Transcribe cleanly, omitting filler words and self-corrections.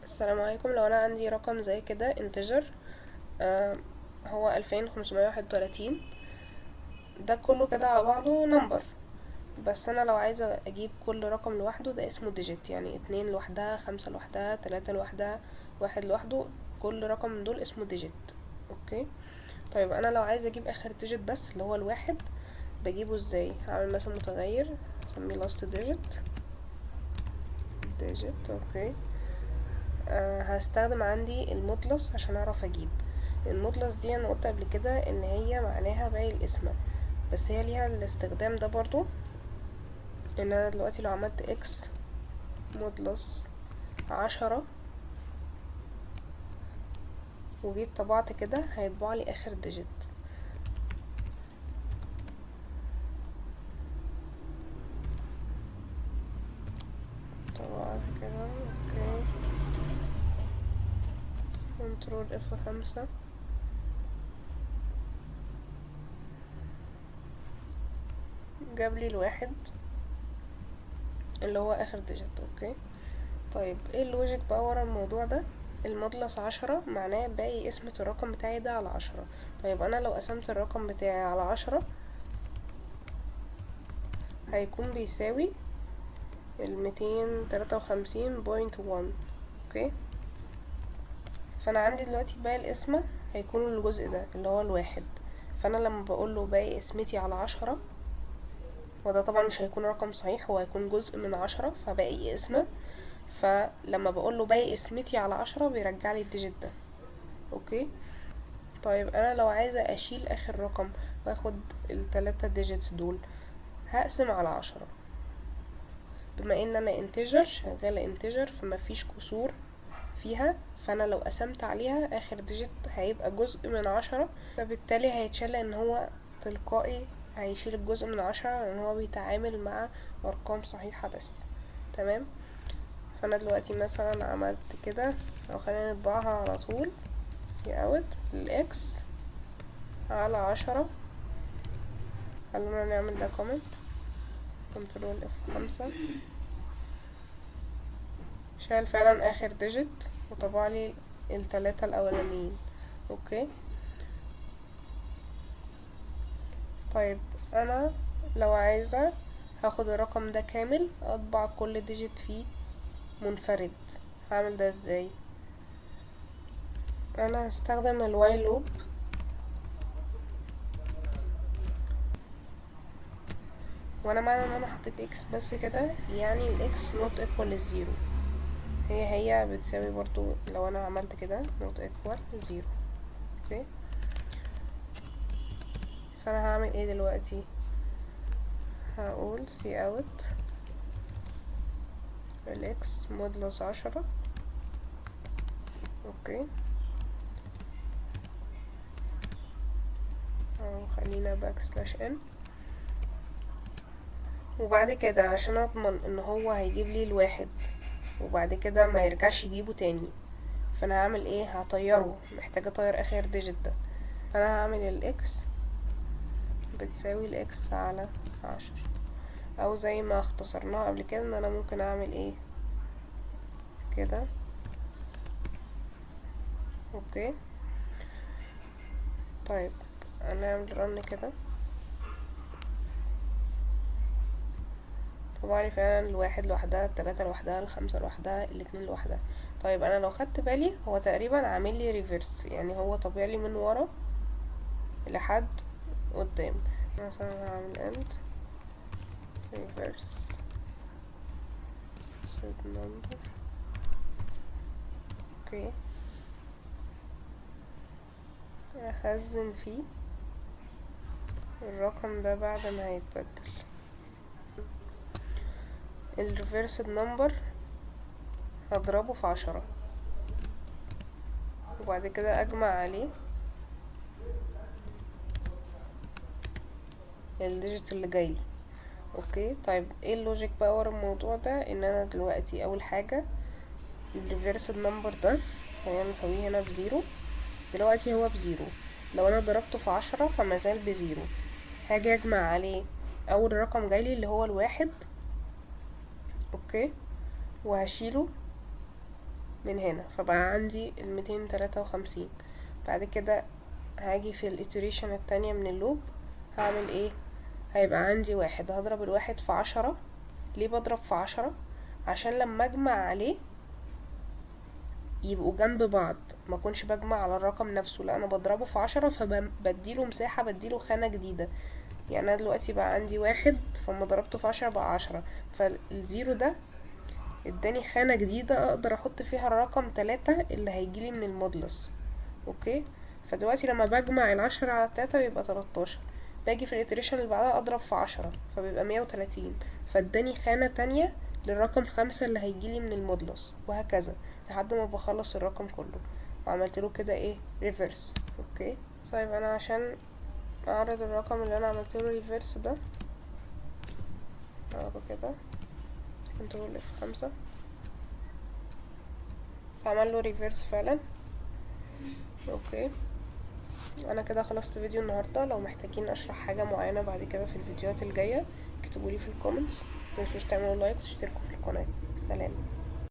السلام عليكم. لو انا عندي رقم زي كده انتجر، هو 2531، ده كله كده على بعضه نمبر. بس انا لو عايزة اجيب كل رقم لوحده ده اسمه ديجيت، يعني 2 لوحدها، 5 لوحدها، 3 لوحدها، 1 لوحده. كل رقم من دول اسمه ديجيت. اوكي. طيب انا لو عايزة اجيب اخر ديجيت بس اللي هو الواحد، بجيبه ازاي؟ هعمل مثلا متغير اسميه last digit. اوكي. هستخدم عندي المطلس عشان اعرف اجيب المطلس دي. انا قلت قبل كده ان هي معناها باقي الاسم، بس هي ليها الاستخدام ده برضو. ان انا دلوقتي لو عملت اكس مطلس 10 وجيت طبعت كده، هيطبع لي اخر ديجيت. طبعت كده. اوكي. كنترول F5، جاب لي الواحد اللي هو اخر ديجيت. اوكي. طيب ايه اللوجيك بقى ورا الموضوع ده؟ المودلس 10 معناه باقي قسمة الرقم بتاعي ده على 10. طيب انا لو قسمت الرقم بتاعي على 10 هيكون بيساوي 253.1. اوكي. فانا عندي دلوقتي باقي القسمة هيكون الجزء ده اللي هو الواحد. فانا لما بقوله باقي قسمتي على 10، وده طبعا مش هيكون رقم صحيح، هو هيكون جزء من 10 فباقي قسمة. فلما بقوله باقي قسمتي على 10 بيرجعلي الديجيت ده. اوكي. طيب انا لو عايزة اشيل اخر رقم واخد التلاتة ديجيتس دول، هقسم على 10. بما ان انا انتجر شغالة انتجر فما فيش كسور فيها، فانا لو قسمت عليها اخر ديجيت هيبقى جزء من 10، فبالتالي هيتشال ان هو تلقائي هيشيل الجزء من 10 لان هو بيتعامل مع ارقام صحيحة بس. تمام. فانا دلوقتي مثلا عملت كده، لو خلينا نطبعها على طول سي اوت الاكس على 10. خلونا نعمل ده كومنت، كنترول F5، شال فعلا اخر ديجيت وطبع لي التلاتة الاولانيين. اوكي. طيب انا لو عايزة هاخد الرقم ده كامل اطبع كل ديجيت فيه منفرد، هعمل ده ازاي؟ انا هستخدم الوايل لوب. وانا معنى ان انا حطيت اكس بس كده يعني الاكس نوت ايكوال للزيرو، هي بتساوي برضو لو انا عملت كده نوت ايكوال زيرو. اوكي. فانا هعمل ايه دلوقتي؟ هقول سي اوت الاكس مودلس 10. اوكي. او خلينا باك سلاش ان. وبعد كده عشان اضمن ان هو هيجيب لي الواحد وبعد كده ما يرجعش يجيبه تاني، فانا هعمل ايه؟ هطيره، محتاجة اطير اخر ديجيت ده. فانا هعمل الاكس بتساوي الاكس على 10، او زي ما اختصرناها قبل كده ان انا ممكن اعمل ايه كده. اوكي. طيب هنعمل رن كده، طبعا لي فعلا الواحد لوحدها، التلاتة لوحدها، الخمسة لوحدها، الاتنين لوحدها. طيب انا لو خدت بالي هو تقريبا عامل لي ريفرس، يعني هو طبيعي لي من ورا لحد قدام. مثلا هعمل end reverse set number. اوكي. اخزن فيه الرقم ده بعد ما هيتبدل الريفرس نمبر، هضربه في 10 وبعد كده اجمع عليه الديجيت اللي جايلي. اوكي. طيب ايه اللوجيك بقى ورا الموضوع ده؟ ان انا دلوقتي اول حاجة الريفرس نمبر ده خلينا نسويه هنا بزيرو. دلوقتي هو بزيرو، لو انا ضربته في 10 فمازال بزيرو. هاجي اجمع عليه اول رقم جايلي اللي هو الواحد. اوكي. وهشيله من هنا، فبقى عندي 253. بعد كده هاجي في الاتريشن التانية من اللوب هعمل ايه؟ هيبقى عندي واحد، هضرب الواحد في 10. ليه بضرب في 10؟ عشان لما اجمع عليه يبقوا جنب بعض، ما كنش بجمع على الرقم نفسه، لا انا بضربه في 10، فبديله مساحة، بديله خانة جديدة. يعني انا دلوقتي بقى عندي واحد، فما ضربته في 10 بقى 10، فالزيرو ده اداني خانة جديدة اقدر احط فيها الرقم 3 اللي هيجيلي من المودلس. اوكي، فدلوقتي لما بجمع ال10 على 3 بيبقى 13. باجي في الاتريشن اللي بعدها اضرب في 10 فبيبقى 130، فاداني خانة تانية للرقم 5 اللي هيجيلي من المودلس، وهكذا لحد ما بخلص الرقم كله. وعملت له كده ايه؟ ريفرس. اوكي، طيب انا عشان اعرض الرقم اللي انا عملت له ريفرس ده اعرضه كده كنترول F5، عمل له ريفرس فعلا. اوكي، انا كده خلصت فيديو النهارده. لو محتاجين اشرح حاجه معينه بعد كده في الفيديوهات الجايه اكتبولي في الكومنتس، متنسوش تعملوا لايك وتشتركوا في القناه. سلام.